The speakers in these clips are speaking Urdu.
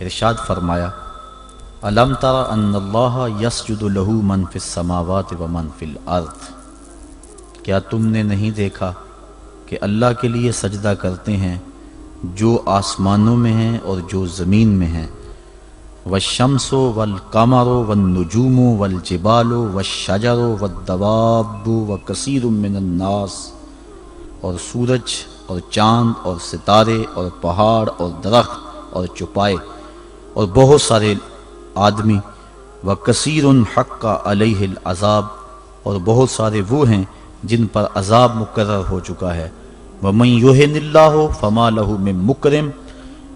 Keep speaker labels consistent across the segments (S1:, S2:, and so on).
S1: ارشاد فرمایا الم تر ان اللہ یسجد لہ من فی السماوات و من فی الارض، کیا تم نے نہیں دیکھا کہ اللہ کے لیے سجدہ کرتے ہیں جو آسمانوں میں ہیں اور جو زمین میں ہیں، والشمس والقمر والنجوم والجبال والشجر والدواب وکثیر من الناس، اور سورج اور چاند اور ستارے اور پہاڑ اور درخت اور چوپائے اور بہت سارے آدمی، وکثیر حق علیہ العذاب، اور بہت سارے وہ ہیں جن پر عذاب مقرر ہو چکا ہے، ومن یہن اللہ فما لہ من مکرم،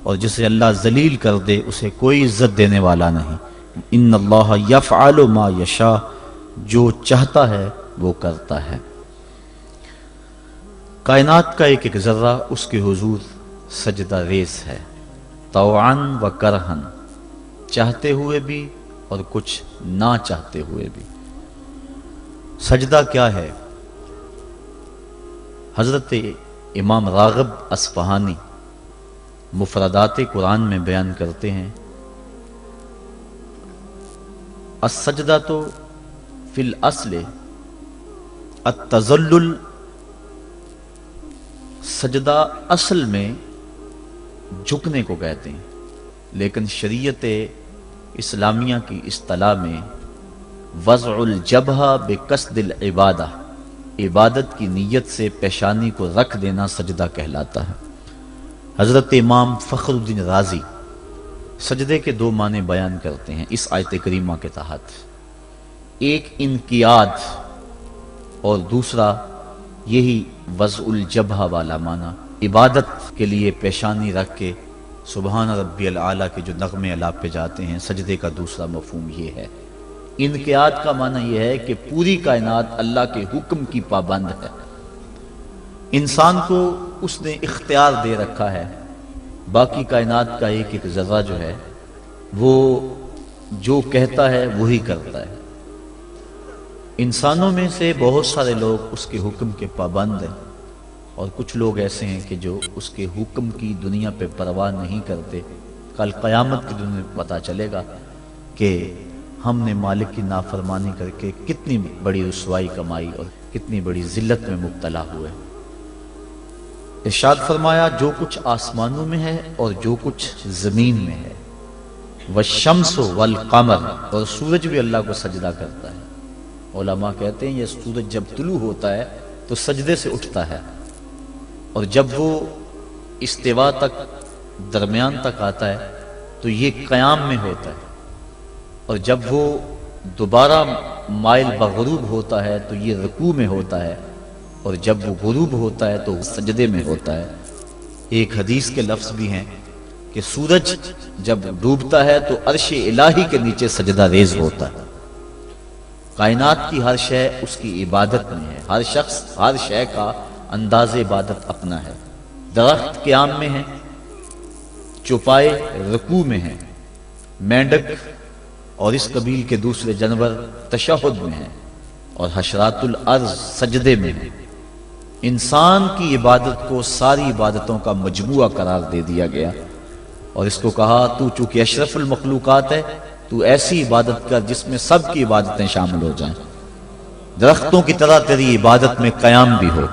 S1: اور جسے اللہ ذلیل کر دے اسے کوئی عزت دینے والا نہیں، ان اللہ یفعل ما یشاء، جو چاہتا ہے وہ کرتا ہے۔ کائنات کا ایک ایک ذرہ اس کے حضور سجدہ ریز ہے، طوعاً و کرہاً، چاہتے ہوئے بھی اور کچھ نہ چاہتے ہوئے بھی۔ سجدہ کیا ہے؟ حضرت امام راغب اصفہانی مفردات قرآن میں بیان کرتے ہیں، السجدہ فی الاصل التذلل، سجدہ اصل میں جھکنے کو کہتے ہیں، لیکن شریعت اسلامیہ کی اصطلاح میں وضع الجبہہ بقصد العبادہ، عبادت کی نیت سے پیشانی کو رکھ دینا سجدہ کہلاتا ہے۔ حضرت امام فخر الدین رازی سجدے کے دو معنی بیان کرتے ہیں اس آیت کریمہ کے تحت، ایک انقیاد اور دوسرا یہی وضع الجبہہ والا معنی، عبادت کے لیے پیشانی رکھ کے سبحان ربی الاعلیٰ کے جو نغمے اعلیٰ پہ جاتے ہیں، سجدے کا دوسرا مفہوم یہ ہے۔ انقیاد کا معنی یہ ہے کہ پوری کائنات اللہ کے حکم کی پابند ہے، انسان کو اس نے اختیار دے رکھا ہے، باقی کائنات کا ایک ایک ذرہ جو ہے وہ جو کہتا ہے وہی کرتا ہے۔ انسانوں میں سے بہت سارے لوگ اس کے حکم کے پابند ہیں، اور کچھ لوگ ایسے ہیں کہ جو اس کے حکم کی دنیا پہ پرواہ نہیں کرتے۔ کل قیامت کے دن میں پتہ چلے گا کہ ہم نے مالک کی نافرمانی کر کے کتنی بڑی رسوائی کمائی اور کتنی بڑی ذلت میں مبتلا ہوئے۔ ارشاد فرمایا جو کچھ آسمانوں میں ہے اور جو کچھ زمین میں ہے، والشمس والقمر، اور سورج بھی اللہ کو سجدہ کرتا ہے۔ علماء کہتے ہیں یہ سورج جب طلوع ہوتا ہے تو سجدے سے اٹھتا ہے، اور جب وہ استوا تک درمیان تک آتا ہے تو یہ قیام میں ہوتا ہے، اور جب وہ دوبارہ مائل بغروب ہوتا ہے تو یہ رکوع میں ہوتا ہے، اور جب وہ غروب ہوتا ہے تو سجدے میں ہوتا ہے۔ ایک حدیث کے لفظ بھی ہیں کہ سورج جب ڈوبتا ہے تو عرش الہی کے نیچے سجدہ ریز ہوتا ہے۔ کائنات کی ہر شے اس کی عبادت میں ہے، ہر شخص ہر شے کا انداز عبادت اپنا ہے۔ درخت قیام میں ہے، چوپائے رکوع میں ہیں، مینڈک اور اس قبیل کے دوسرے جانور تشہد میں ہیں، اور حشرات الارض سجدے میں ہیں۔ انسان کی عبادت کو ساری عبادتوں کا مجموعہ قرار دے دیا گیا، اور اس کو کہا تو چونکہ اشرف المخلوقات ہے تو ایسی عبادت کر جس میں سب کی عبادتیں شامل ہو جائیں۔ درختوں کی طرح تیری عبادت میں قیام بھی ہو،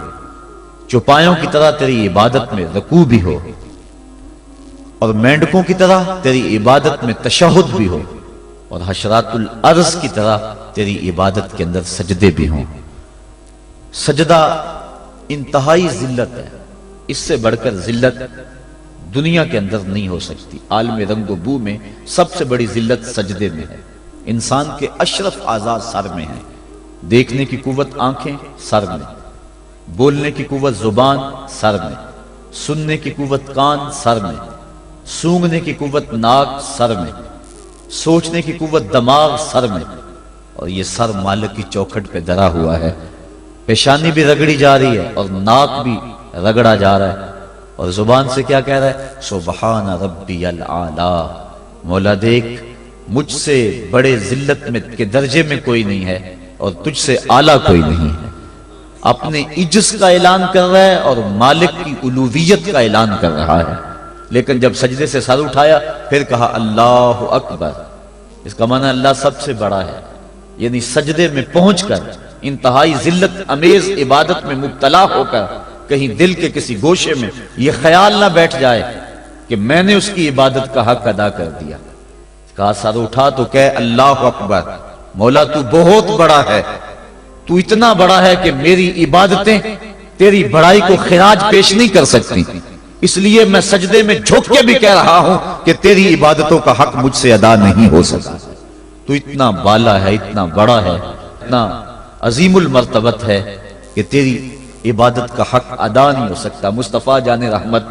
S1: چوپایوں کی طرح تیری عبادت میں رکوع بھی ہو، اور مینڈکوں کی طرح تیری عبادت میں تشہد بھی ہو، اور حشرات الارض کی طرح تیری عبادت کے اندر سجدے بھی ہوں۔ سجدہ انتہائی ذلت ہے، اس سے بڑھ کر ذلت دنیا کے اندر نہیں ہو سکتی۔ عالم رنگ و بو میں سب سے بڑی ذلت سجدے میں ہے۔ انسان کے اشرف اعضاء سر میں ہیں، دیکھنے کی قوت آنکھیں سر میں، بولنے کی قوت زبان سر میں، سننے کی قوت کان سر میں، سونگنے کی قوت ناک سر میں، سوچنے کی قوت دماغ سر میں، اور یہ سر مالک کی چوکھٹ پہ دھرا ہوا ہے۔ پیشانی بھی رگڑی جا رہی ہے اور ناک بھی رگڑا جا رہا ہے، اور زبان سے کیا کہہ رہا ہے؟ سبحان ربی الاعلی، مولا دیکھ مجھ سے بڑے ذلت میں کے درجے میں کوئی نہیں ہے اور تجھ سے اعلیٰ کوئی نہیں ہے۔ اپنے عجز کا اعلان کر رہا ہے اور مالک کی الوہیت کا اعلان کر رہا ہے۔ لیکن جب سجدے سے سر اٹھایا پھر کہا اللہ اکبر، اس کا معنی اللہ سب سے بڑا ہے، یعنی سجدے میں پہنچ کر انتہائی ذلت امیز عبادت میں مبتلا ہو کر کہیں دل کے کسی گوشے میں یہ خیال نہ بیٹھ جائے کہ میں نے اس کی عبادت کا حق ادا کر دیا۔ کہا سر اٹھا تو کہے اللہ اکبر، مولا تو بہت بڑا ہے، تو اتنا بڑا ہے کہ میری عبادتیں تیری بڑائی کو خراج پیش نہیں کر سکتی، اس لیے میں سجدے میں جھک کے بھی کہہ رہا ہوں کہ تیری عبادتوں کا حق مجھ سے ادا نہیں ہو سکا۔ تو اتنا بالا ہے، اتنا بڑا ہے، اتنا عظیم المرتبت ہے کہ تیری عبادت کا حق ادا نہیں ہو سکتا۔ مصطفیٰ جان رحمت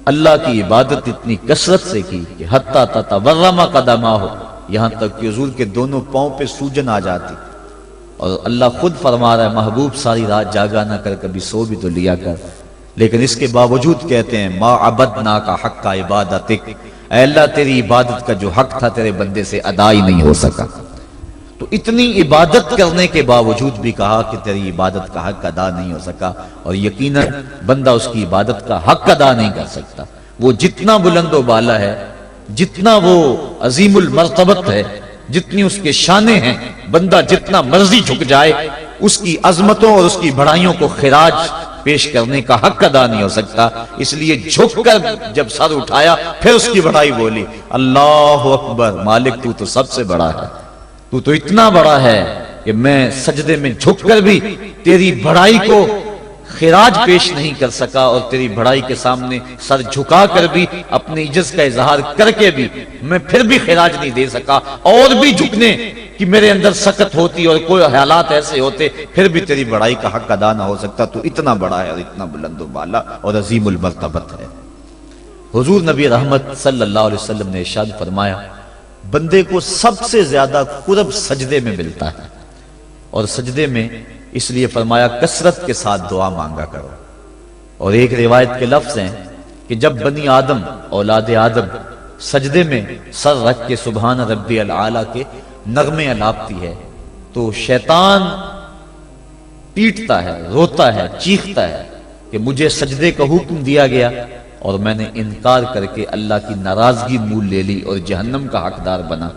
S1: اللہ کی عبادت اتنی کثرت سے کی کہ حتی تتورم قدماہ، یہاں تک کہ حضور کے دونوں پاؤں پہ سوجن آ جاتی، اور اللہ خود فرما رہا ہے محبوب ساری رات جاگا نہ کر، کبھی سو بھی تو لیا کر، لیکن اس کے باوجود کہتے ہیں ما عبدنا کا حق کا عبادتک، اے اللہ تیری عبادت کا جو حق تھا تیرے بندے سے ادا ہی نہیں ہو سکا۔ تو اتنی عبادت کرنے کے باوجود بھی کہا کہ تیری عبادت کا حق ادا نہیں ہو سکا، اور یقیناً بندہ اس کی عبادت کا حق ادا نہیں کر سکتا۔ وہ جتنا بلند و بالا ہے، جتنا وہ عظیم المرتبت ہے، جتنی اس کے شانیں ہیں، بندہ جتنا مرضی جھک جائے اس کی عظمتوں اور اس کی بڑائیوں کو خراج پیش کرنے کا حق ادا نہیں ہو سکتا۔ اس لیے جھک کر جب سر اٹھایا پھر اس کی بڑائی بولی، اللہ اکبر، مالک تو سب سے بڑا ہے، تو اتنا بڑا ہے کہ میں سجدے میں جھک کر بھی تیری بڑائی کو خراج پیش نہیں کر سکا، اور تیری بڑائی کے سامنے سر جھکا کر بھی اپنی عجز کا اظہار کر کے بھی میں پھر بھی خراج نہیں دے سکا، اور بھی جھکنے کہ میرے اندر سکت ہوتی اور کوئی حالات ایسے ہوتے پھر بھی تیری بڑائی کا حق ادا نہ ہو سکتا۔ تو اتنا بڑا ہے اور اتنا بلند و بالا اور عظیم المرتبت ہے۔ حضور نبی رحمت صلی اللہ علیہ وسلم نے ارشاد فرمایا بندے کو سب سے زیادہ قرب سجدے میں ملتا ہے، اور سجدے میں اس لیے فرمایا کثرت کے ساتھ دعا مانگا کرو۔ اور ایک روایت کے لفظ ہیں کہ جب بنی آدم اولاد آدم سجدے میں سر رکھ کے سبحان ربی العالی کے نغمے الاپتی ہے تو شیطان پیٹتا ہے، روتا ہے، چیختا ہے کہ مجھے سجدے کا حکم دیا گیا اور میں نے انکار کر کے اللہ کی ناراضگی مول لے لی اور جہنم کا حقدار بنا،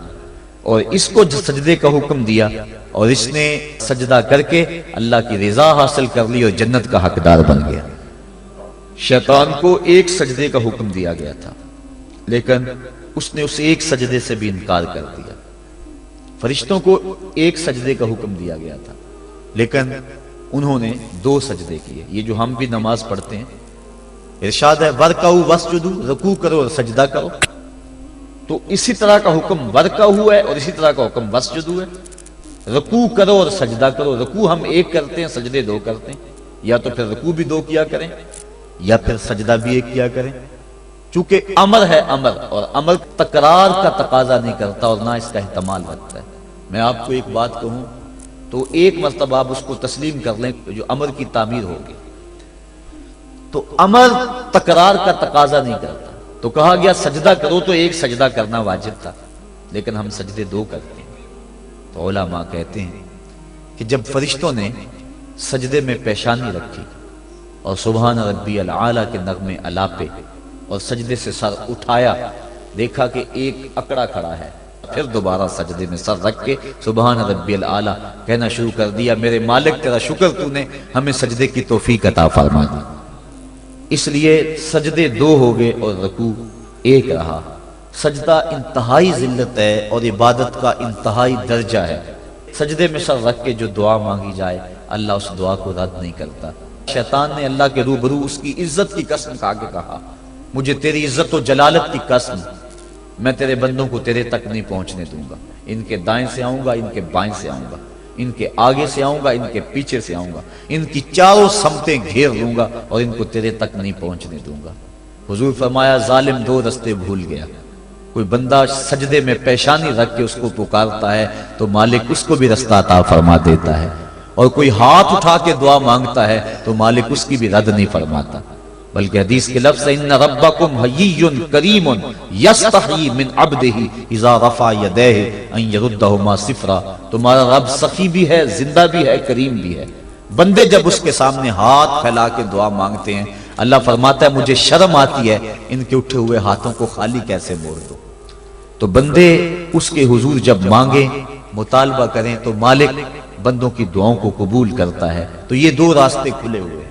S1: اور اس کو سجدے کا حکم دیا اور اس نے سجدہ کر کے اللہ کی رضا حاصل کر لی اور جنت کا حقدار بن گیا۔ شیطان کو ایک سجدے کا حکم دیا گیا تھا لیکن اس نے اس ایک سجدے سے بھی انکار کر دیا۔ فرشتوں کو ایک سجدے کا حکم دیا گیا تھا لیکن انہوں نے 2 سجدے کیے۔ یہ جو ہم بھی نماز پڑھتے ہیں ارشاد ہے ورکعوا واسجدوا، رکوع کرو اور سجدہ کرو، تو اسی طرح کا حکم ورکعوا ہے اور اسی طرح کا حکم واسجدوا ہے، رکوع کرو اور سجدہ کرو۔ رکوع ہم ایک کرتے ہیں، سجدے 2 کرتے ہیں، یا تو پھر رکوع بھی 2 کیا کریں یا پھر سجدہ بھی ایک کیا کریں، چونکہ امر ہے امر، اور امر تکرار کا تقاضا نہیں کرتا اور نہ اس کا احتمال رکھتا ہے۔ میں آپ کو ایک بات کہوں تو ایک مرتبہ آپ اس کو تسلیم کر لیں جو امر کی تعمیر ہوگی، تو امر تکرار کا تقاضا نہیں کرتا۔ تو کہا گیا سجدہ کرو تو ایک سجدہ کرنا واجب تھا لیکن ہم سجدے 2 کرتے ہیں۔ تو علماء کہتے ہیں کہ جب فرشتوں نے سجدے میں پیشانی رکھی اور سبحان ربی العالی کے نغمے الاپے اور سجدے سے سر اٹھایا، دیکھا کہ ایک اکڑا کھڑا ہے، پھر دوبارہ سجدے میں سر رکھ کے سبحان ربی العالی کہنا شروع کر دیا، میرے مالک تیرا شکر تو نے ہمیں سجدے کی توفیق عطا فرما دی۔ اس لیے سجدے 2 ہو گئے اور رکوع 1 رہا۔ سجدہ انتہائی ذلت ہے اور عبادت کا انتہائی درجہ ہے۔ سجدے میں سر رکھ کے جو دعا مانگی جائے اللہ اس دعا کو رد نہیں کرتا۔ شیطان نے اللہ کے روبرو اس کی عزت کی قسم کھا کے کہا مجھے تیری عزت و جلالت کی قسم، میں تیرے بندوں کو تیرے تک نہیں پہنچنے دوں گا، ان کے دائیں سے آؤں گا، ان کے بائیں سے آؤں گا، ان کے آگے سے آؤں گا، ان کے پیچھے سے آؤں گا، ان کی چاروں سمتیں گھیر لوں گا اور ان کو تیرے تک نہیں پہنچنے دوں گا۔ حضور فرمایا ظالم 2 رستے بھول گیا، کوئی بندہ سجدے میں پیشانی رکھ کے اس کو پکارتا ہے تو مالک اس کو بھی رستہ عطا فرما دیتا ہے، اور کوئی ہاتھ اٹھا کے دعا مانگتا ہے تو مالک اس کی بھی رد نہیں فرماتا، بلکہ حدیث کے لفظ ہے ان ربکم حیی کریم یستحیی من عبدہ اذا رفع یدیہ ان یردہما صفرا، تمہارا رب سخی بھی ہے، زندہ بھی ہے، کریم بھی ہے۔ بندے جب اس کے سامنے ہاتھ پھیلا کے دعا مانگتے ہیں اللہ فرماتا ہے مجھے شرم آتی ہے ان کے اٹھے ہوئے ہاتھوں کو خالی کیسے موڑ دو۔ تو بندے اس کے حضور جب مانگیں، مطالبہ کریں تو مالک بندوں کی دعاؤں کو قبول کرتا ہے۔ تو یہ دو راستے کھلے ہوئے ہیں،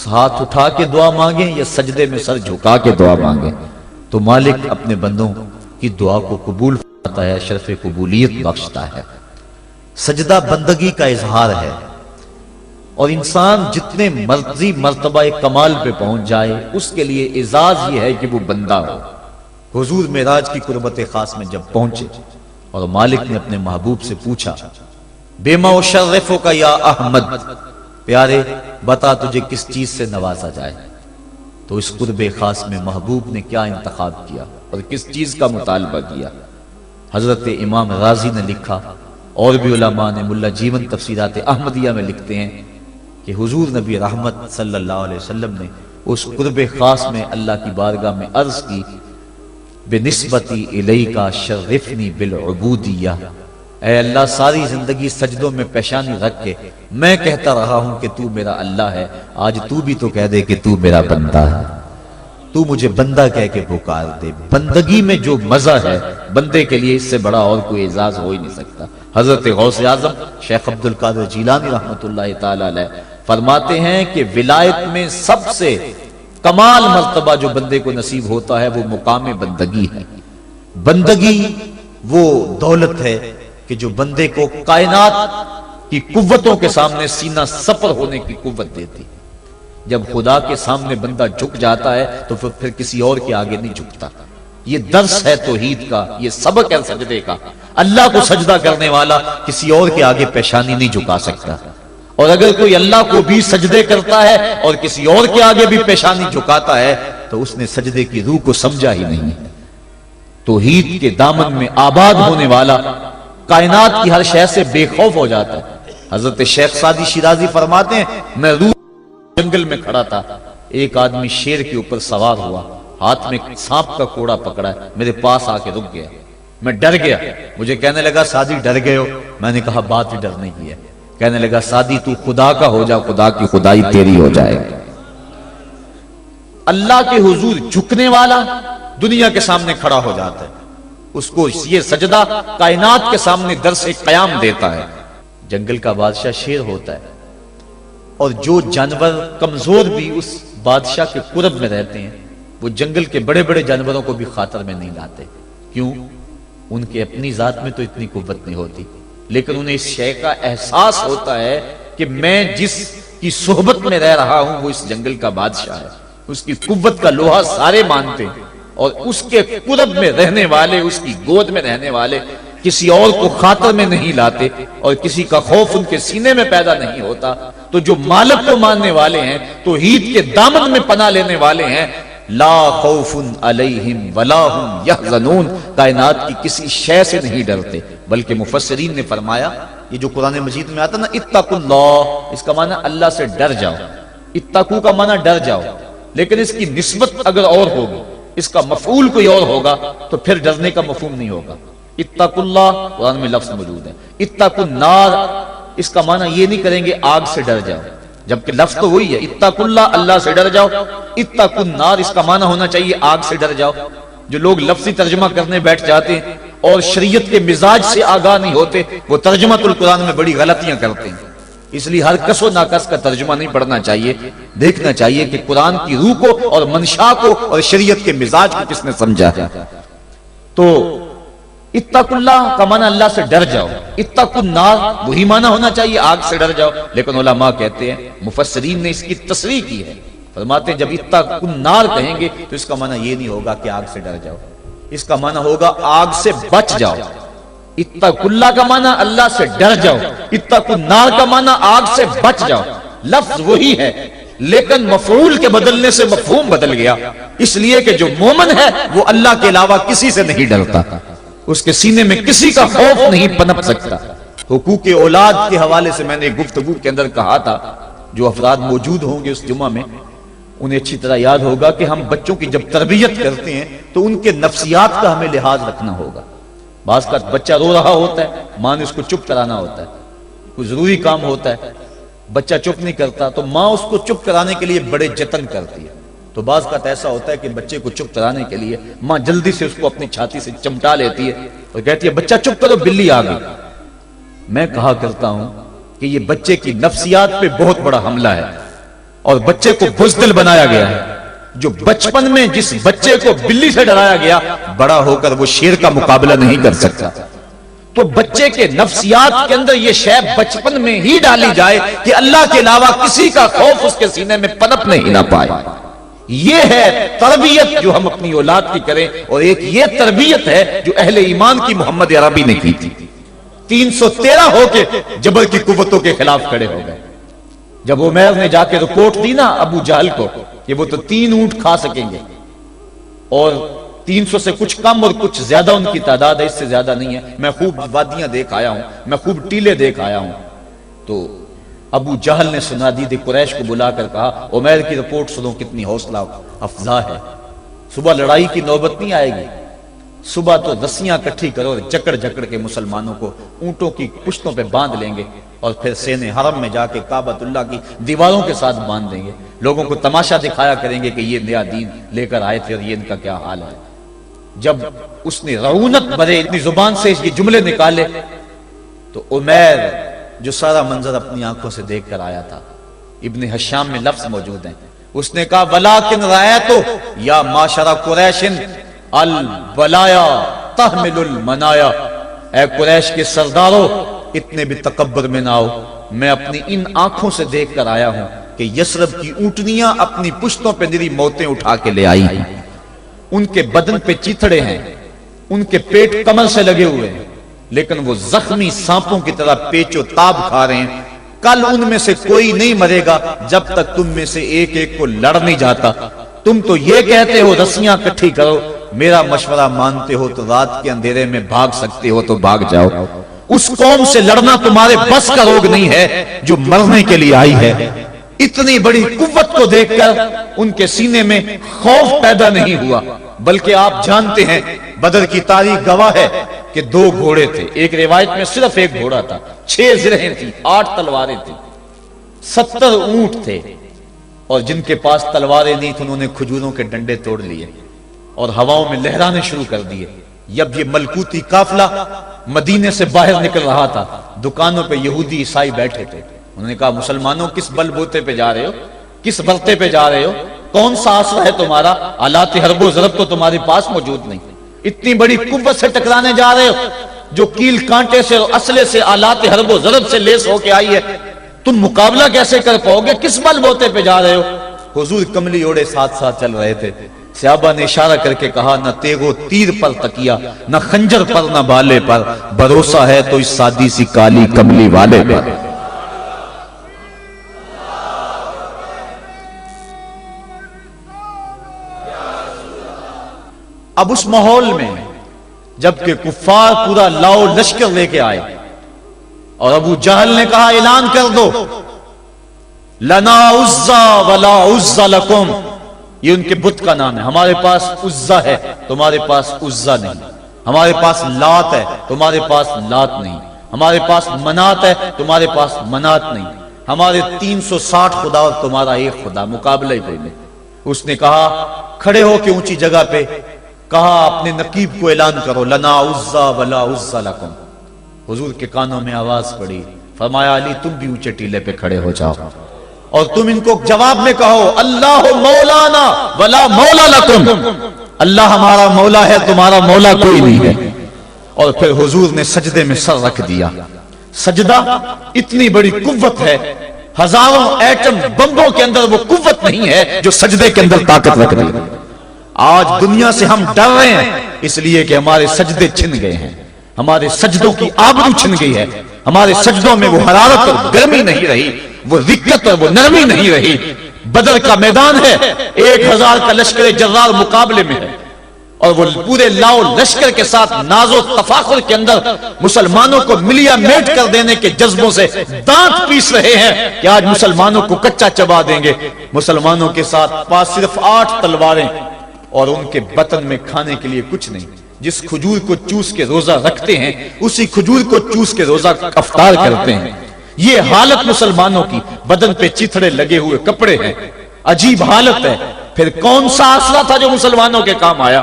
S1: ہاتھ اٹھا کے دعا مانگیں یا سجدے میں سر جھکا کے دعا مانگیں، تو مالک اپنے بندوں کی دعا کو قبول فرماتا ہے، شرف قبولیت بخشتا ہے۔ سجدہ بندگی کا اظہار ہے، اور انسان جتنے مرضی مرتبہ کمال پہ پہنچ جائے اس کے لیے اعزاز یہ ہے کہ وہ بندہ ہو۔ حضور معراج کی قربت خاص میں جب پہنچے اور مالک نے اپنے محبوب سے پوچھا بما اشرفک یا احمد، پیارے بتا تجھے کس چیز سے نوازا جائے، تو اس قرب خاص میں محبوب نے کیا انتخاب کیا اور کس چیز کا مطالبہ کیا؟ حضرت امام غازی نے لکھا، اور بھی علماء نے، ملا جیون تفسیرات احمدیہ میں لکھتے ہیں کہ حضور نبی رحمت صلی اللہ علیہ وسلم نے اس قرب خاص میں اللہ کی بارگاہ میں عرض کی بنسبتی الیک شرفنی بالعبودیہ، اے اللہ ساری زندگی سجدوں میں پیشانی رکھ کے میں کہتا رہا ہوں کہ تو میرا اللہ ہے، آج تو بھی تو کہہ دے کہ تو میرا بندہ ہے، تو مجھے بندہ کہہ کے پکار دے۔ بندگی میں جو مزہ ہے بندے کے لیے اس سے بڑا اور کوئی اعزاز ہو ہی نہیں سکتا۔ حضرت غوث اعظم شیخ عبد القادر جیلانی رحمۃ اللہ تعالی علیہ فرماتے ہیں کہ ولایت میں سب سے کمال مرتبہ جو بندے کو نصیب ہوتا ہے وہ مقام بندگی ہے۔ بندگی وہ دولت ہے کہ جو بندے کو کائنات کی قوتوں کے سامنے سینہ سپر ہونے کی قوت دیتی۔ جب خدا کے سامنے بندہ جھک جاتا ہے تو پھر کسی اور کے آگے نہیں جھکتا۔ یہ درس ہے توحید کا، یہ سبق ہے سجدے کا۔ اللہ کو سجدہ کرنے والا کسی اور کے آگے پیشانی نہیں جھکا سکتا، اور اگر کوئی اللہ کو بھی سجدے کرتا ہے اور کسی اور کے آگے بھی پیشانی جھکاتا ہے تو اس نے سجدے کی روح کو سمجھا ہی نہیں۔ توحید کے دامن میں آباد ہونے والا کائنات کی ہر شے سے بے خوف ہو جاتا ہے۔ حضرت شیخ سعدی شیرازی فرماتے ہیں میں روح جنگل میں کھڑا تھا، ایک آدمی شیر کے اوپر سوار ہوا، ہاتھ میں سانپ کا کوڑا پکڑا ہے، میرے پاس آ کے رک گیا، میں ڈر گیا، مجھے کہنے لگا سعدی ڈر گئے ہو؟ میں نے کہا بات ہی ڈرنے کی ہے۔ کہنے لگا سعدی تو خدا کا ہو جا، خدا کی خدائی تیری ہو جائے۔ اللہ کے حضور جھکنے والا دنیا کے سامنے کھڑا ہو جاتا ہے، اس کو یہ سجدہ کائنات کے سامنے درس قیام دیتا ہے۔ جنگل کا بادشاہ شیر ہوتا ہے، اور جو جانور کمزور بھی اس بادشاہ کے قرب میں رہتے ہیں وہ جنگل کے بڑے بڑے جانوروں کو بھی خاطر میں نہیں لاتے۔ کیوں؟ ان کے اپنی ذات میں تو اتنی قوت نہیں ہوتی، لیکن انہیں اس شے کا احساس ہوتا ہے کہ میں جس کی صحبت میں رہ رہا ہوں وہ اس جنگل کا بادشاہ ہے، اس کی قوت کا لوہا سارے مانتے ہیں، اور اس کے قرب میں رہنے والے، اس کی گود میں رہنے والے کسی اور کو خاطر میں نہیں لاتے، اور کسی کا خوف ان کے سینے میں پیدا نہیں ہوتا۔ تو جو مالک کو ماننے والے ہیں، توحید کے دامن میں پناہ لینے والے ہیں، لا خوف علیہم ولا ہم یحزنون، کائنات کی کسی شے سے نہیں ڈرتے۔ بلکہ مفسرین نے فرمایا یہ جو قرآن مجید میں آتا نا اتقوا اللہ، اس کا معنی اللہ سے ڈر جاؤ، اتقوا کا معنی ڈر جاؤ، لیکن اس کی نسبت اگر اور ہوگی، اس کا مفعول کوئی اور ہوگا تو پھر ڈرنے کا مفہوم نہیں ہوگا۔ اتقوا اللہ قرآن میں لفظ موجود ہے، اتقوا النار اس کا معنی یہ نہیں کریں گے آگ سے ڈر جاؤ، جبکہ لفظ تو وہی ہے اتقوا اللہ، اللہ سے ڈر جاؤ۔ اتقوا النار اس کا معنی ہونا چاہیے آگ سے ڈر جاؤ۔ جو لوگ لفظی ترجمہ کرنے بیٹھ جاتے ہیں اور شریعت کے مزاج سے آگاہ نہیں ہوتے، وہ ترجمۃ القرآن میں بڑی غلطیاں کرتے ہیں۔ اس لیے ہر کس و ناکس کا ترجمہ نہیں پڑھنا چاہیے، دیکھنا چاہیے کہ قرآن کی روح کو اور منشا کو اور شریعت کے مزاج کو کس نے سمجھا ہے۔ تو اتقوا اللہ کا معنی اللہ سے ڈر جاؤ، اتقوا النار وہی معنی ہونا چاہیے آگ سے ڈر جاؤ، لیکن علماء کہتے ہیں، مفسرین نے اس کی تصریح کی ہے، فرماتے ہیں جب اتقوا النار کہیں گے تو اس کا معنی یہ نہیں ہوگا کہ آگ سے ڈر جاؤ، اس کا معنی ہوگا آگ سے بچ جاؤ۔ اتقوا اللہ کا معنی اللہ سے ڈر جاؤ، اتقوا النار کا معنی آگ سے بچ جاؤ۔ لفظ وہی ہے لیکن مفعول کے بدلنے سے مفہوم بدل گیا، اس لیے کہ جو مومن ہے وہ اللہ کے علاوہ کسی سے نہیں ڈرتا، اس کے سینے میں کسی کا خوف نہیں پنپ سکتا۔ حقوق اولاد کے حوالے سے میں نے گفتگو کے اندر کہا تھا، جو افراد موجود ہوں گے اس جمعہ میں انہیں اچھی طرح یاد ہوگا کہ ہم بچوں کی جب تربیت کرتے ہیں تو ان کے نفسیات کا ہمیں لحاظ رکھنا ہوگا۔ بعض کا بچہ رو رہا ہوتا ہے، ماں نے اس کو چپ کرانا ہوتا ہے، کوئی ضروری کام ہوتا ہے، بچہ چپ نہیں کرتا تو ماں اس کو چپ کرانے کے لیے بڑے جتن کرتی ہے. تو بعض کا ایسا ہوتا ہے کہ بچے کو چپ کرانے کے لیے ماں جلدی سے اس کو اپنی چھاتی سے چمٹا لیتی ہے اور کہتی ہے بچہ چپ کرو بلی آ گئی. میں کہا کرتا ہوں کہ یہ بچے کی نفسیات پہ بہت بڑا حملہ ہے اور بچے کو بزدل بنایا گیا ہے. جو بچپن میں جس بچے کو بلی سے ڈرایا گیا بڑا ہو کر وہ شیر کا مقابلہ نہیں کر سکتا. تو بچے کے نفسیات کے اندر یہ شے بچپن میں ہی ڈالی جائے کہ اللہ کے علاوہ کسی کا خوف اس کے سینے میں پنپنے ہی نہ پائے. یہ ہے تربیت جو ہم اپنی اولاد کی کریں. اور ایک یہ تربیت ہے جو اہل ایمان کی محمد عربی نے کی تھی. 313 ہو کے جبر کی قوتوں کے خلاف کھڑے ہو گئے. جب عمیر نے جا کے رپورٹ دی نا ابو جہل کو کہ وہ تو 3 اونٹ کھا سکیں گے اور 300 سے کچھ کم اور کچھ زیادہ ان کی تعداد ہے، اس سے زیادہ نہیں ہے، میں خوب وادیاں دیکھ آیا ہوں، میں خوب ٹیلے دیکھ آیا ہوں. تو ابو جہل نے سنادید قریش کو بلا کر کہا عمیر کی رپورٹ سنو کتنی حوصلہ افزا ہے. صبح لڑائی کی نوبت نہیں آئے گی، صبح تو رسیاں کٹھی کرو اور جکڑ جکڑ کے مسلمانوں کو اونٹوں کی پشتوں پہ باندھ لیں گے اور پھر سینے حرم میں جا کے کعبۃ اللہ کی دیواروں کے ساتھ باندھ دیں گے. لوگوں کو تماشا دکھایا کریں گے کہ یہ نیا دین لے کر آئے تھے اور یہ ان کا کیا حال ہے. جب اس نے رعونت بھرے اتنی زبان سے یہ جملے نکالے تو عمیر جو سارا منظر اپنی آنکھوں سے دیکھ کر آیا تھا، ابن حشام میں لفظ موجود ہیں، اس نے کہا وَلَٰكِنْ رَأَيْتُ يَا مَعْشَرَ قُرَيْشٍ الْبَلَايَا تَحْمِلُ الْمَنَايَا. اے قریش کے سرداروں اتنے بھی تکبر میں نہ آؤ، میں اپنی ان آنکھوں سے دیکھ کر آیا ہوں کہ یثرب کی اونٹنیاں اپنی پشتوں پہ نری موتیں اٹھا کے لے آئی ہیں. ان کے بدن پہ چیتڑے ہیں، ان کے پیٹ کمر سے لگے ہوئے ہیں، لیکن وہ زخمی سانپوں کی طرح پیچ و تاب کھا رہے ہیں. کل ان میں سے کوئی نہیں مرے گا جب تک تم میں سے ایک ایک کو لڑ نہیں جاتا. تم تو یہ کہتے ہو رسیاں کٹھی کرو، میرا مشورہ مانتے ہو تو رات کے اندھیرے میں بھاگ سکتے ہو تو بھاگ جاؤ. اس قوم سے لڑنا تمہارے بس کا روگ نہیں ہے جو مرنے کے لیے آئی ہے. اتنی بڑی قوت کو دیکھ کر ان کے سینے میں خوف پیدا نہیں ہوا، بلکہ آپ جانتے ہیں بدر کی تاریخ گواہ ہے کہ 2 گھوڑے تھے. ایک روایت میں صرف ایک گھوڑا تھا، 6 زرہیں تھیں، 8 تلواریں تھیں، 70 اونٹ تھے. اور جن کے پاس تلواریں نہیں تھیں انہوں نے کھجوروں کے ڈنڈے توڑ لیے اور ہواؤں میں لہرانے شروع کر دیے. جب یہ ملکوتی قافلہ مدینے سے باہر نکل رہا تھا، دکانوں پہ یہودی عیسائی بیٹھے تھے. انہوں نے کہا مسلمانوں کس بل بوتے پہ جا رہے ہو، کس برتے پہ جا رہے ہو، کون سا آسرا ہے تمہارا، آلات حرب و ضرب تو تمہارے پاس موجود نہیں. اتنی بڑی قوت سے ٹکرانے جا رہے ہو جو کیل کانٹے سے اور اسلحے سے آلات حرب و ضرب سے لیس ہو کے آئی ہے. تم مقابلہ کیسے کر پاؤ گے، کس بل بوتے پہ جا رہے ہو. حضور کملی اوڑے ساتھ ساتھ چل رہے تھے. صحابہ نے اشارہ کر کے کہا نہ تیغ و تیر پر تکیا، نہ خنجر پر، نہ بالے پر، بھروسہ ہے تو اس سادی سی کالی کملی والے پر. اب اس ماحول میں جبکہ کفار پورا لاؤ لشکر لے کے آئے اور ابو جہل نے کہا اعلان کر دو لنا عزا ولا عزا لکم، یہ ان کے بت کا نام ہے. ہمارے پاس عزا ہے، تمہارے پاس عزا نہیں. ہمارے پاس لات ہے، تمہارے پاس لات نہیں. ہمارے پاس منات ہے، تمہارے پاس منات نہیں. ہمارے 360 خدا اور تمہارا ایک خدا، مقابلہ ہی کوئی نہیں. اس نے کہا کھڑے ہو کے اونچی جگہ پہ کہا اپنے نقیب کو اعلان کرو لنا عزا ولا عزا لکم. حضور کے کانوں میں آواز پڑی، فرمایا علی تم بھی اونچے ٹیلے پہ کھڑے ہو جاؤ اور تم ان کو جواب میں کہو اللہ مولانا ولا مولا لکم، اللہ ہمارا مولا ہے، تمہارا مولا کوئی نہیں ہے. اور پھر حضور نے سجدے میں سر رکھ دیا. سجدہ اتنی بڑی قوت ہے، ہزاروں ایٹم بمبوں کے اندر وہ قوت نہیں ہے جو سجدے کے اندر طاقت رکھ دی. آج دنیا سے ہم ڈر رہے ہیں اس لیے کہ ہمارے سجدے چھن گئے ہیں، ہمارے سجدوں کی آبرو چھن گئی ہے، ہمارے سجدوں میں وہ حرارت اور گرمی نہیں رہی، وہ رقت اور وہ نرمی نہیں رہی. بدر کا میدان ہے، 1000 کا لشکر جرار مقابلے میں ہے اور وہ پورے لاؤ لشکر کے ساتھ ناز و تفاخر کے اندر مسلمانوں کو ملیا میٹ کر دینے کے جذبوں سے دانت پیس رہے ہیں کہ آج مسلمانوں کو کچا چبا دیں گے. مسلمانوں کے ساتھ پاس صرف 8 تلواریں اور ان کے بطن میں کھانے کے لیے کچھ نہیں. جس کھجور کو چوس کے روزہ رکھتے ہیں اسی کھجور کو چوس کے روزہ افطار کرتے ہیں. یہ حالت مسلمانوں کی، بدن پہ چتھڑے لگے ہوئے کپڑے ہیں، عجیب حالت ہے. پھر کون سا آسرا تھا جو مسلمانوں کے کام آیا؟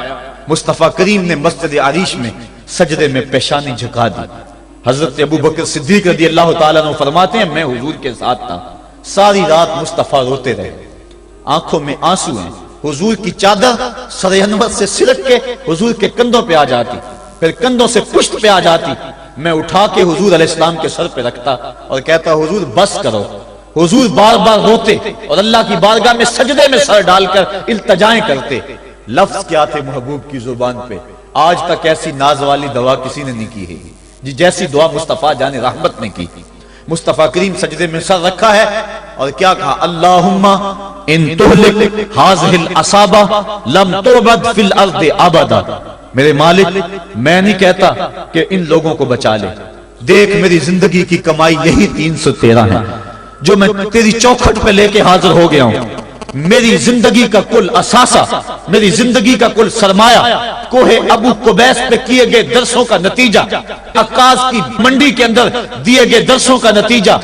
S1: مصطفیٰ کریم نے مسجد عریش میں سجدے میں پیشانی جھکا دی. حضرت ابو بکر صدیق رضی اللہ تعالیٰ عنہ فرماتے ہیں میں حضور کے ساتھ تھا، ساری رات مصطفیٰ روتے رہے، آنکھوں میں آنسو ہیں. حضور کی چادر سر انور سے سلٹ کے حضور کے کندھوں پہ آ جاتی، پھر کندھوں سے پشت پہ آ جاتی. میں اٹھا کے حضور علیہ السلام کے سر پہ رکھتا اور کہتا حضور بس کرو. حضور بار بار روتے اور اللہ کی بارگاہ میں سجدے میں سر ڈال کر التجائیں کرتے. لفظ کیا تھے محبوب کی زبان پہ؟ آج تک ایسی ناز والی دعا کسی نے نہیں کی ہے جی جیسی دعا مصطفیٰ جان رحمت نے کی. مصطفیٰ کریم سجدے میں سر رکھا ہے اور کیا کہا؟ اللہم ان تہلک ہذہ العصابہ لم تعبد فی الارض ابدا. میرے مالک میں نہیں کہتا کہ ان لوگوں کو بچا لے، دیکھ میری زندگی کی کمائی یہی 313 ہے جو میں تیری چوکھٹ پہ لے کے حاضر ہو گیا ہوں. میری زندگی کا کل اثاثہ، میری زندگی کا کل سرمایہ کوہ ابو قبیس پہ کیے گئے درسوں کا نتیجہ، عکاظ کی منڈی کے اندر دیے گئے درسوں کا نتیجہ،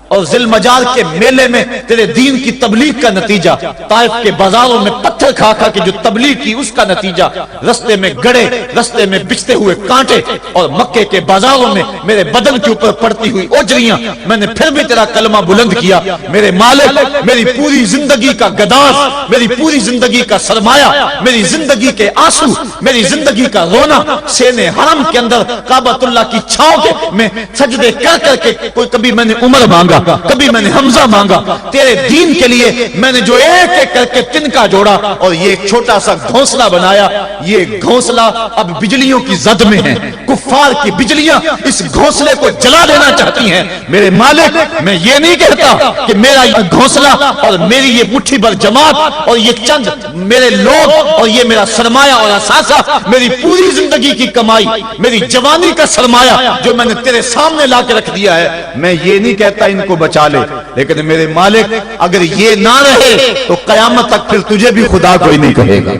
S1: اور ذی المجال کے میلے میں تیرے دین کی تبلیغ کا نتیجہ، طائف کے بازاروں میں پتھر کھا کھا کے جو تبلیغ کی اس کا نتیجہ، رستے میں گڑے، رستے میں بچتے ہوئے کانٹے، اور مکے کے بازاروں میں میرے بدن کے اوپر پڑتی ہوئی اوجریاں، میں نے پھر بھی تیرا کلمہ بلند کیا. میرے مالک میری پوری زندگی کا گداز، میری پوری زندگی کا سرمایہ، میری زندگی کے آنسو، میری زندگی کا رونا سین حرم کے اندر کعبۃ اللہ کی چھاؤں کے میں سجدے کر کر کے، کوئی کبھی میں نے عمر مانگا، کبھی میں نے حمزہ مانگا، تیرے دین کے لیے میں نے جو ایک ایک کر کے تنکا جوڑا اور یہ ایک چھوٹا سا گھونسلہ بنایا. یہ گھونسلہ اب بجلیوں کی زد میں ہے، کفار کی بجلیاں اس گھونسلے کو جلا دینا چاہتی ہیں. میرے مالک میں یہ نہیں کہتا کہ میرا یہ گھونسلہ اور میری یہ مٹھی بھر جماعت اور یہ چند میرے لوگ اور یہ میرا سرمایہ اور اثاثہ، میری پوری زندگی کی کمائی، میری جوانی کا سرمایہ جو میں نے تیرے سامنے لا کے رکھ دیا ہے، میں یہ نہیں کہتا ان کو بچا لے. لیکن میرے مالک اگر یہ نہ رہے تو قیامت تک پھر تجھے بھی خدا کوئی نہیں کہے گا.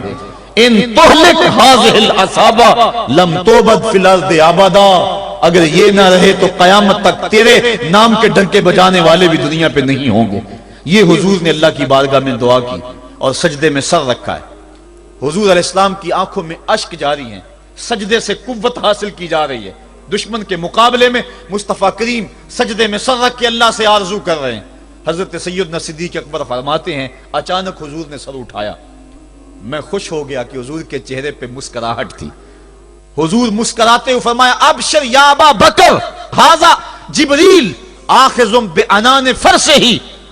S1: ان تہلک ہذہ العصابہ لم تعبد فی الارض ابدا. اگر یہ نہ رہے تو قیامت تک تیرے نام کے ڈنکے بجانے والے بھی دنیا پہ نہیں ہوں گے. یہ حضور نے اللہ کی بارگاہ میں دعا کی اور سجدے میں سر رکھا ہے. حضور علیہ السلام کی آنکھوں میں اشک جاری ہیں، سجدے سے قوت حاصل کی جا رہی ہے. دشمن کے مقابلے میں مصطفیٰ کریم سجدے میں سر رکھ کے اللہ سے آرزو کر رہے ہیں. حضرت سیدنا صدیق اکبر فرماتے ہیں اچانک حضور نے سر اٹھایا، میں خوش ہو گیا کہ حضور کے چہرے پہ مسکراہٹ تھی. حضور مسکراتے ہوئے فرمایا ابشر یا ابا بکر ھذا جبریل آخذ بعنان فرسہ.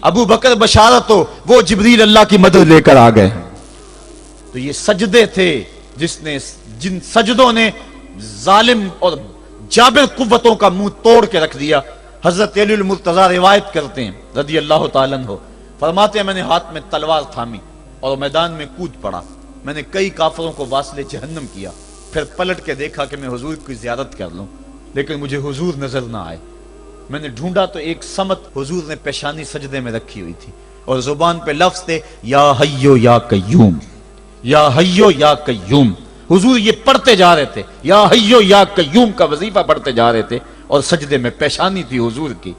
S1: ابو بکر بشارت ہو، وہ جبریل اللہ کی مدد لے کر آ گئے. تو یہ سجدے تھے جن سجدوں نے ظالم اور جابر قوتوں کا منہ توڑ کے رکھ دیا. حضرت علی المرتضیٰ روایت کرتے ہیں رضی اللہ تعالیٰ عنہ، فرماتے ہیں میں نے ہاتھ میں تلوار تھامی اور میدان میں کود پڑا. میں نے کئی کافروں کو واصل جہنم کیا، پھر پلٹ کے دیکھا کہ میں حضور کی زیارت کر لوں، لیکن مجھے حضور نظر نہ آئے. میں نے ڈھونڈا تو ایک سمت حضور نے پیشانی سجدے میں رکھی ہوئی تھی اور زبان پہ لفظ تھے یا حیو یا قیوم، یا حیو یا قیوم. حضور یہ پڑھتے جا رہے تھے، یا حیو یا قیوم کا وظیفہ پڑھتے جا رہے تھے اور سجدے میں پیشانی تھی حضور کی.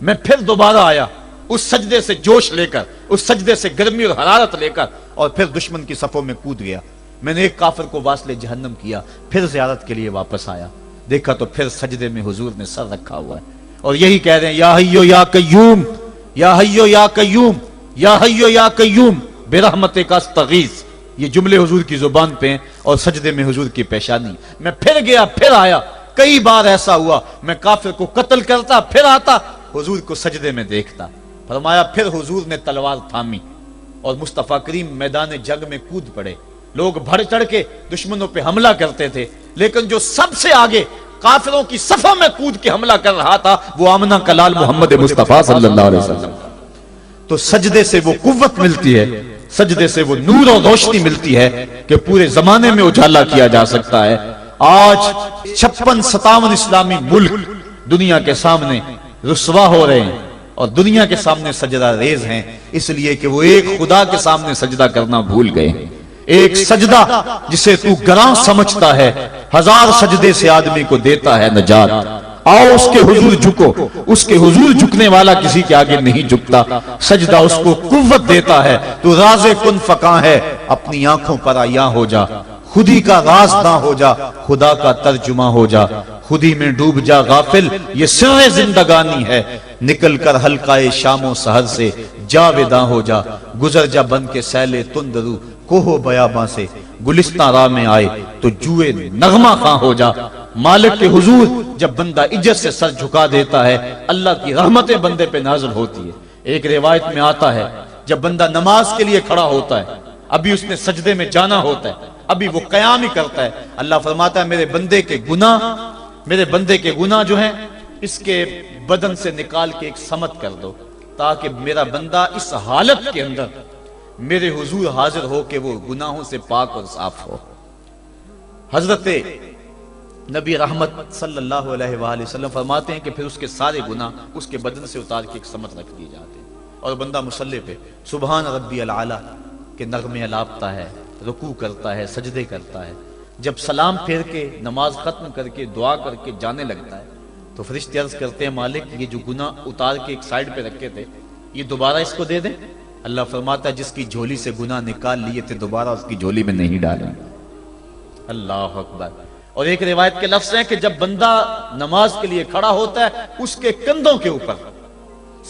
S1: میں پھر دوبارہ آیا اس سجدے سے جوش لے کر، اس سجدے سے گرمی اور حرارت لے کر، اور پھر دشمن کی صفوں میں کود گیا. میں نے ایک کافر کو واصل جہنم کیا، پھر زیارت کے لیے واپس آیا، دیکھا تو پھر سجدے میں حضور نے سر رکھا ہوا ہے اور یہی کہہ رہے ہیں یا حیو یا قیوم، یا حیو یا قیوم، یا حیو یا قیوم برحمتک استغیث. یہ جملے حضور کی زبان پہ ہیں اور سجدے میں حضور کی پیشانی. میں پھر گیا، پھر آیا، کئی بار ایسا ہوا میں کافر کو قتل کرتا، پھر آتا حضور کو سجدے میں دیکھتا. فرمایا پھر حضور نے تلوار تھامی اور مصطفیٰ کریم میدان جنگ میں کود پڑے. لوگ بڑھ چڑھ کے دشمنوں پہ حملہ کرتے تھے، لیکن جو سب سے آگے کافروں کی صفوں میں کود کے حملہ کر رہا تھا وہ آمنہ کا لال محمد مصطفیٰ صلی اللہ علیہ وسلم. تو سجدے سے وہ قوت ملتی ہے، سجدے سے وہ نور اور روشنی ملتی ہے کہ پورے زمانے میں اجالا کیا جا سکتا ہے. آج 56-57 اسلامی ملک دنیا کے سامنے رسوا ہو رہے ہیں اور دنیا کے سامنے سجدہ ریز ہیں، اس لیے کہ وہ ایک خدا کے سامنے سجدہ کرنا بھول گئے ہیں. ایک سجدہ جسے تو گراں سمجھتا ہے 1000 سجدے سے آدمی کو دیتا ہے نجات. آؤ اس کے حضور جھکو. اس کے حضور جھکنے والا کسی کے آگے نہیں جھکتا. سجدہ اس کو قوت دیتا ہے. تو راز کن فکاں ہے, اپنی آنکھوں پر آیاں ہو جا. خودی کا راز نہ ہو جا, خدا کا ترجمہ ہو جا. خودی میں ڈوب جا غافل, یہ سر زندگانی ہے. نکل کر حلقہ شام و سحر سے جاویداں ہو جا. گزر جا بن کے سیلے تندرو کوہ بیاباں سے. گلستان راہ میں آئے تو جوئے نغمہ خواں ہو جا. مالک کے حضور جب بندہ عزت سے سر جھکا دیتا ہے, اللہ کی رحمتیں بندے پہ نازل ہوتی ہے. ایک روایت میں آتا ہے جب بندہ نماز کے لیے کھڑا ہوتا ہے, ابھی اس نے سجدے میں جانا ہوتا ہے, ابھی وہ قیام ہی کرتا ہے, اللہ فرماتا ہے میرے بندے کے گناہ جو ہیں اس کے بدن سے نکال کے ایک سمت کر دو, تاکہ میرا بندہ اس حالت کے اندر میرے حضور حاضر ہو کہ وہ گناہوں سے پاک اور صاف ہو. حضرت نبی رحمت صلی اللہ علیہ وآلہ وسلم فرماتے ہیں کہ پھر اس کے سارے گناہ اس کے بدن سے اتار کے ایک سمت رکھ دیے جاتے ہیں, اور بندہ مصلی پہ سبحان ربی العالی کے نغمے الاپتا ہے, رکوع کرتا ہے, سجدے کرتا ہے. جب سلام پھیر کے نماز ختم کر کے دعا کر کے جانے لگتا ہے تو فرشتے عرض کرتے ہیں مالک یہ جو گناہ اتار کے ایک سائیڈ پہ رکھے تھے یہ دوبارہ اس کو دے دیں. اللہ فرماتا ہے جس کی جھولی سے گناہ نکال لیے تھے دوبارہ اس کی جھولی میں نہیں ڈالیں. اللہ اکبر. اور ایک روایت کے لفظ ہیں کہ جب بندہ نماز کے لیے کھڑا ہوتا ہے اس کے کندھوں کے اوپر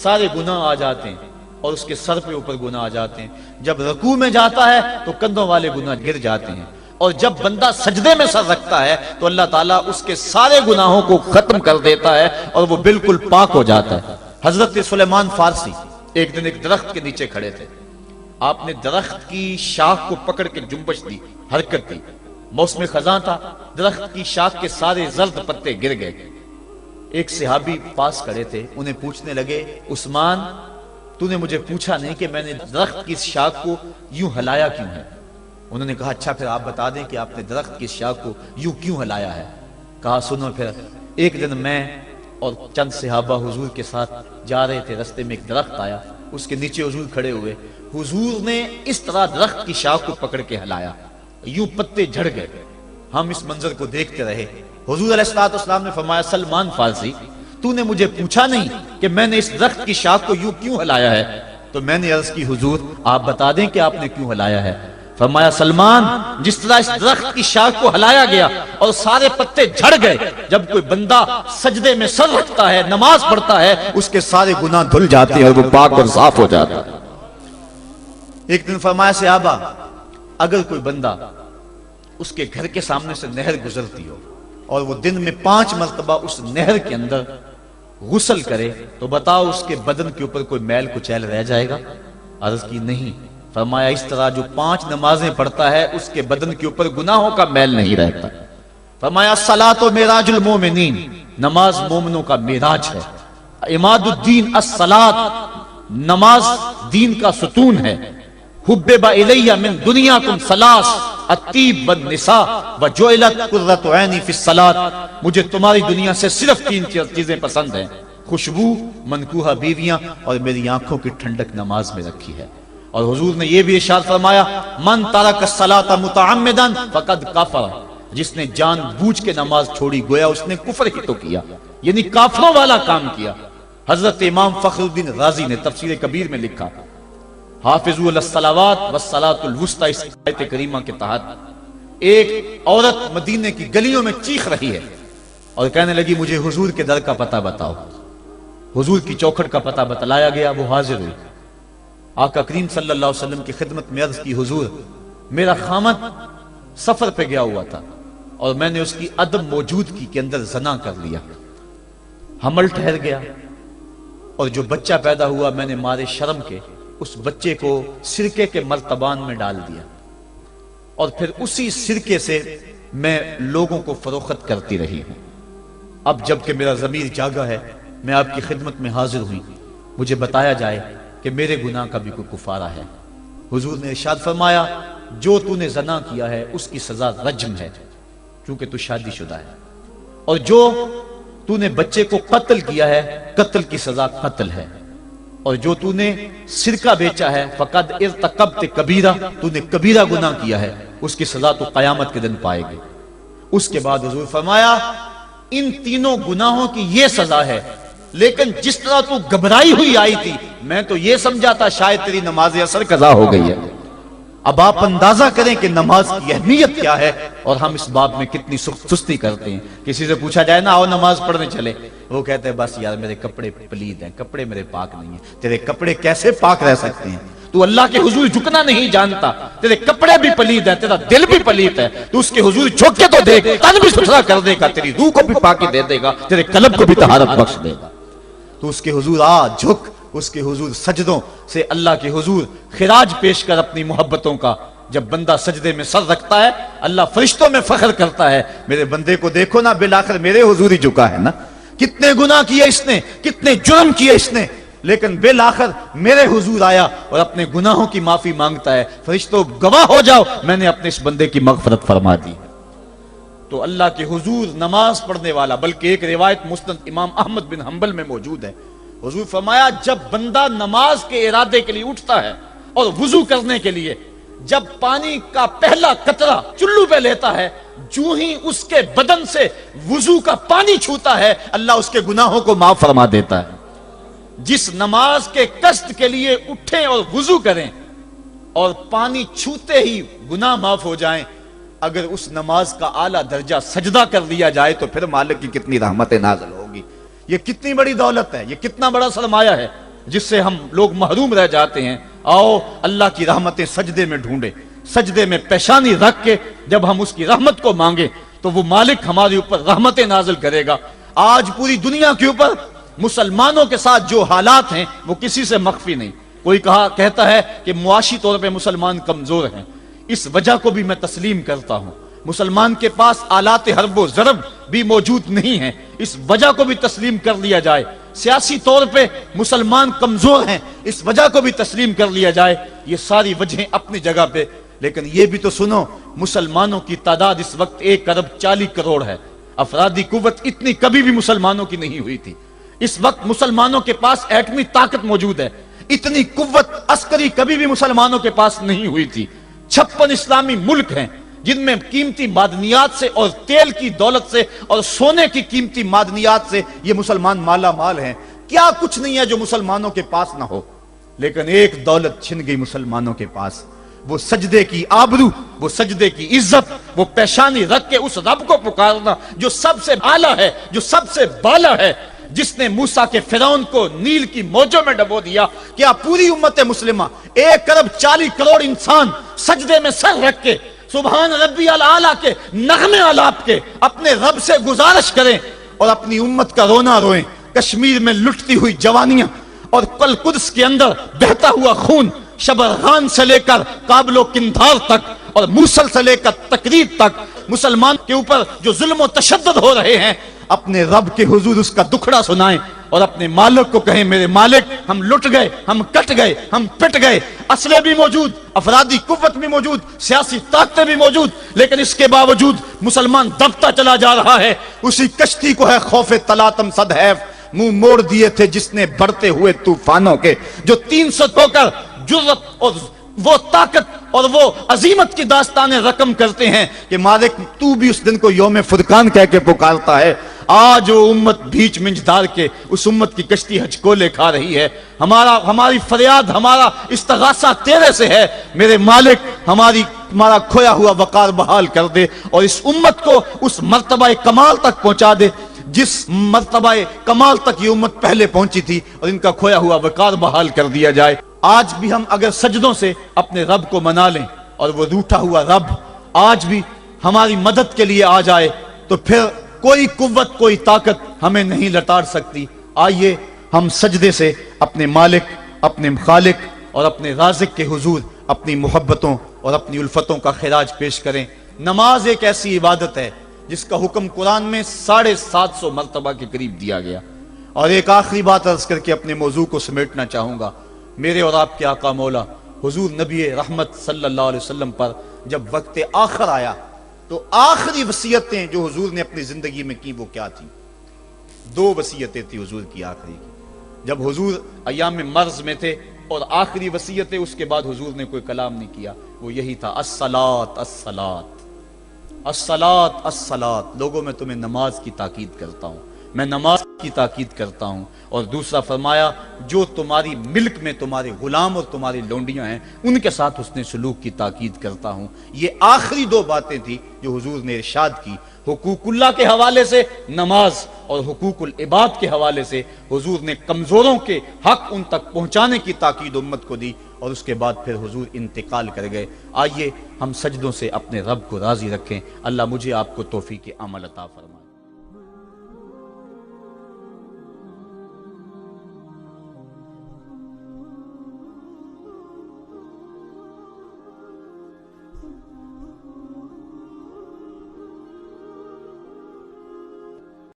S1: سارے گناہ آ جاتے ہیں اور اس کے سر پہ اوپر گناہ آ جاتے ہیں. جب رکوع میں جاتا ہے تو کندھوں والے گناہ گر جاتے ہیں, اور جب بندہ سجدے میں سر رکھتا ہے تو اللہ تعالیٰ اس کے سارے گناہوں کو ختم کر دیتا ہے اور وہ بالکل پاک ہو جاتا ہے. حضرت سلیمان فارسی ایک دن ایک درخت کے نیچے کھڑے تھے. آپ نے درخت کی شاخ کو پکڑ کے جنبش دی, حرکت دی. موسم خزاں تھا, درخت کی شاخ کے سارے زرد پتے گر گئے. ایک صحابی پاس کھڑے تھے, انہیں پوچھنے لگے عثمان تو نے مجھے پوچھا نہیں کہ میں نے درخت کی شاخ کو یوں ہلایا کیوں ہے. انہوں نے کہا اچھا پھر آپ بتا دیں کہ آپ نے درخت کی شاخ کو یوں کیوں ہلایا ہے. کہا سنو پھر, ایک دن میں اور چند صحابہ حضور کے ساتھ جا رہے تھے, رستے میں ایک درخت آیا, اس کے نیچے حضور کھڑے ہوئے. حضور نے اس طرح درخت کی شاخ کو پکڑ کے ہلایا, یوں پتے جھڑ گئے. ہم اس منظر کو دیکھتے رہے. حضور علیہ الصلوۃ والسلام نے فرمایا سلمان فارسی تو نے مجھے پوچھا نہیں کہ میں نے اس درخت کی شاخ کو یوں کیوں ہلایا ہے. تو میں نے عرض کی حضور آپ بتا دیں کہ آپ نے کیوں ہلایا ہے. فرمایا سلمان جس طرح اس درخت کی شاخ کو ہلایا گیا اور سارے پتے جھڑ گئے, جب کوئی بندہ سجدے میں سر رکھتا ہے نماز پڑھتا ہے اس کے سارے گناہ دھل جاتے ہیں اور وہ پاک اور صاف ہو جاتا ہے. ایک دن فرمایا صحابہ اگر کوئی بندہ اس کے گھر کے سامنے سے نہر گزرتی ہو اور وہ دن میں 5 مرتبہ اس نہر کے اندر غسل کرے تو بتاؤ اس کے بدن کے اوپر کوئی میل کچیل رہ جائے گا. عرض کی نہیں. فرمایا اس طرح جو 5 نمازیں پڑھتا ہے اس کے بدن کے اوپر گناہوں کا میل نہیں رہتا. فرمایا الصلاۃ معراج المومنین, نماز مومنوں کا معراج ہے. عماد الدین الصلاۃ, نماز دین کا ستون ہے. حبب الی من دنیاکم ثلاث الطیب والنساء وجعلت قرۃ عینی فی الصلاۃ, مجھے تمہاری دنیا سے صرف 3 چیزیں پسند ہیں, خوشبو, منکوحہ بیویاں اور میری آنکھوں کی ٹھنڈک نماز میں رکھی ہے. اور حضور نے یہ بھی ارشاد فرمایا من ترک الصلاۃ متعمدا فقد کفر, جس نے جان بوجھ کے نماز چھوڑی گویا اس نے کفر ہی تو کیا, یعنی کافروں والا کام کیا. حضرت امام فخر الدین رازی نے تفسیر کبیر میں لکھا حافظوا علی الصلوات والصلاۃ الوسطی, اس آیت کریمہ کے تحت ایک عورت مدینے کی گلیوں میں چیخ رہی ہے اور کہنے لگی مجھے حضور کے در کا پتہ بتاؤ. حضور کی چوکھٹ کا پتہ بتلایا گیا, وہ حاضر ہوئی. آقا کریم صلی اللہ علیہ وسلم کی خدمت میں عرض کی حضور میرا خامد سفر پہ گیا ہوا تھا اور میں نے اس کی عدم موجودگی کے اندر زنا کر لیا, حمل ٹھہر گیا اور جو بچہ پیدا ہوا میں نے مارے شرم کے اس بچے کو سرکے کے مرتبان میں ڈال دیا اور پھر اسی سرکے سے میں لوگوں کو فروخت کرتی رہی ہوں. اب جب کہ میرا ضمیر جاگا ہے میں آپ کی خدمت میں حاضر ہوئی, مجھے بتایا جائے کہ میرے گناہ کا بھی کوئی کفارہ ہے. حضور نے ارشاد فرمایا جو تو نے زنا کیا ہے اس کی سزا رجم ہے کیونکہ تو شادی شدہ ہے, اور جو تو نے بچے کو قتل کیا ہے قتل کی سزا قتل ہے, اور جو تو نے سرکہ بیچا ہے فقد ارتکبت کبیرہ, تو نے کبیرہ گناہ کیا ہے, اس کی سزا تو قیامت کے دن پائے گی. اس کے بعد حضور فرمایا ان تینوں گناہوں کی یہ سزا ہے، لیکن جس طرح تو گھبرائی ہوئی آئی تھی، میں تو یہ سمجھا تھا شاید تیری نماز اثر قضا ہو گئی ہے۔ اب آپ اندازہ کریں کہ نماز کی اہمیت کیا ہے، اور ہم اس باب میں کتنی سستی کرتے ہیں۔ کسی سے پوچھا جائے نا آؤ نماز پڑھنے چلے، وہ کہتے ہیں بس یار میرے کپڑے پلید ہیں، کپڑے میرے پاک نہیں ہیں۔ تیرے کپڑے کیسے پاک رہ سکتے ہیں؟ تو اللہ کے حضور جھکنا نہیں جانتا، تیرے کپڑے بھی پلید ہیں، تیرا دل بھی پلید ہے، تو اس کے حضور جھک کے تو دیکھ، تن بھی ستھرا کر دے گا، تیری روح کو بھی پاکی دے دے گا، تیرے قلب کو بھی طہارت بخش دے گا۔ تو اس کے حضور آ جھک، اس کے حضور سجدوں سے اللہ کے حضور خراج پیش کر اپنی محبتوں کا۔ جب بندہ سجدے میں سر رکھتا ہے، اللہ فرشتوں میں فخر کرتا ہے، میرے بندے کو دیکھو نا، بالآخر میرے حضور ہی جھکا ہے نا، کتنے گناہ کیے اس نے، کتنے جرم کیے اس نے، لیکن بالآخر میرے حضور آیا اور اپنے گناہوں کی معافی مانگتا ہے۔ فرشتوں گواہ ہو جاؤ، میں نے اپنے اس بندے کی مغفرت فرما دی۔ تو اللہ کے حضور نماز پڑھنے والا، بلکہ ایک روایت مسند امام احمد بن حنبل میں موجود ہے، حضور فرمایا جب بندہ نماز کے ارادے کے لیے اٹھتا ہے اور وضو کرنے کے لیے، جب پانی کا پہلا قطرہ چلو پہ لیتا ہے، جو ہی اس کے بدن سے وضو کا پانی چھوتا ہے، اللہ اس کے گناہوں کو معاف فرما دیتا ہے۔ جس نماز کے قصد کے لیے اٹھیں اور وضو کریں اور پانی چھوتے ہی گناہ معاف ہو جائیں، اگر اس نماز کا اعلیٰ درجہ سجدہ کر لیا جائے تو پھر مالک کی کتنی رحمت نازل ہوگی۔ یہ کتنی بڑی دولت ہے، یہ کتنا بڑا سرمایہ ہے جس سے ہم لوگ محروم رہ جاتے ہیں۔ آؤ اللہ کی رحمتیں سجدے میں ڈھونڈے، سجدے میں پیشانی رکھ کے جب ہم اس کی رحمت کو مانگیں تو وہ مالک ہمارے اوپر رحمتیں نازل کرے گا۔ آج پوری دنیا کے اوپر مسلمانوں کے ساتھ جو حالات ہیں وہ کسی سے مخفی نہیں۔ کوئی کہتا ہے کہ معاشی طور پہ مسلمان کمزور ہیں، اس وجہ کو بھی میں تسلیم کرتا ہوں۔ مسلمان کے پاس آلات حرب و ضرب بھی موجود نہیں ہیں، اس وجہ کو بھی تسلیم کر لیا جائے۔ سیاسی طور پہ مسلمان کمزور ہیں، اس وجہ کو بھی تسلیم کر لیا جائے۔ یہ ساری وجہیں اپنی جگہ پہ، لیکن یہ بھی تو سنو، مسلمانوں کی تعداد اس وقت 1.40 کروڑ ہے۔ افرادی قوت اتنی کبھی بھی مسلمانوں کی نہیں ہوئی تھی۔ اس وقت مسلمانوں کے پاس ایٹمی طاقت موجود ہے، اتنی قوت عسکری کبھی بھی مسلمانوں کے پاس نہیں ہوئی تھی۔ 56 اسلامی ملک ہیں جن میں قیمتی معدنیات سے اور تیل کی دولت سے اور سونے کی قیمتی معدنیات سے یہ مسلمان مالا مال ہیں۔ کیا کچھ نہیں ہے جو مسلمانوں کے پاس نہ ہو، لیکن ایک دولت چھن گئی مسلمانوں کے پاس، وہ سجدے کی آبرو، وہ سجدے کی عزت، وہ پیشانی رکھ کے اس رب کو پکارنا جو سب سے اعلیٰ ہے، جو سب سے بالا ہے، جس نے موسیٰ کے فرعون کو نیل کی موجوں میں ڈبو دیا۔ کیا پوری امت مسلمہ 1.40 کروڑ انسان سجدے میں سر رکھ کے سبحان ربی الاعلیٰ کے نغمے آلاپ کے اپنے رب سے گزارش کریں اور اپنی امت کا رونا روئیں؟ کشمیر میں لٹتی ہوئی جوانیاں اور قدس کے اندر بہتا ہوا خون، شبرغان سے لے کر کابل و قندھار تک اور موصل سے لے کر تکریب تک مسلمان کے اوپر جو ظلم و تشدد ہو رہے ہیں، اپنے رب کے حضور اس کا دکھڑا سنائیں اور اپنے مالک کو کہیں میرے مالک ہم لٹ گئے، ہم کٹ گئے، ہم پٹ گئے، اسلحے بھی موجود، افرادی قوت بھی موجود، سیاسی طاقتیں بھی موجود، لیکن اس کے باوجود مسلمان دبتا چلا جا رہا ہے۔ اسی کشتی کو ہے خوف تلاطم صدحیف منہ موڑ دیے تھے جس نے بڑھتے ہوئے طوفانوں کے، جو 300 ہو کر جرت اور وہ طاقت اور وہ عظیمت کی داستانیں رقم کرتے ہیں کہ مالک تو بھی اس دن کو یوم فرقان کہہ کے پکارتا ہے۔ آج وہ امت بیچ منجدار کے اس امت کی کشتی ہچکولے کھا رہی ہے۔ ہماری فریاد، ہمارا استغاثہ تیرے سے ہے، میرے مالک ہمارا کھویا ہوا وقار بحال کر دے اور اس امت کو اس مرتبہ کمال تک پہنچا دے جس مرتبہ کمال تک یہ امت پہلے پہنچی تھی، اور ان کا کھویا ہوا وقار بحال کر دیا جائے۔ آج بھی ہم اگر سجدوں سے اپنے رب کو منا لیں اور وہ روٹھا ہوا رب آج بھی ہماری مدد کے لیے آ جائے تو پھر کوئی قوت، کوئی طاقت ہمیں نہیں لتاڑ سکتی۔ آئیے ہم سجدے سے اپنے مالک، اپنے خالق اور اپنے رازق کے حضور اپنی محبتوں اور اپنی الفتوں کا خراج پیش کریں۔ نماز ایک ایسی عبادت ہے جس کا حکم قرآن میں 750 مرتبہ کے قریب دیا گیا۔ اور ایک آخری بات عرض کر کے اپنے موضوع کو سمیٹنا چاہوں گا۔ میرے اور آپ کے آقا مولا حضور نبی رحمت صلی اللہ علیہ وسلم پر جب وقت آخر آیا تو آخری وصیتیں جو حضور نے اپنی زندگی میں کی وہ کیا تھی؟ 2 وصیتیں تھی حضور کی آخری کی، جب حضور ایام مرض میں تھے، اور آخری وصیتیں اس کے بعد حضور نے کوئی کلام نہیں کیا، وہ یہی تھا الصلاۃ الصلاۃ الصلاۃ الصلاۃ، لوگوں میں تمہیں نماز کی تاکید کرتا ہوں، میں نماز کی تاکید کرتا ہوں۔ اور دوسرا فرمایا جو تمہاری ملک میں تمہارے غلام اور تمہاری لونڈیاں ہیں ان کے ساتھ حسن سلوک کی تاکید کرتا ہوں۔ یہ آخری دو باتیں تھی جو حضور نے ارشاد کی، حقوق اللہ کے حوالے سے نماز اور حقوق العباد کے حوالے سے حضور نے کمزوروں کے حق ان تک پہنچانے کی تاکید امت کو دی، اور اس کے بعد پھر حضور انتقال کر گئے۔ آئیے ہم سجدوں سے اپنے رب کو راضی رکھیں۔ اللہ مجھے آپ کو توفیق عمل عطا فرمائے۔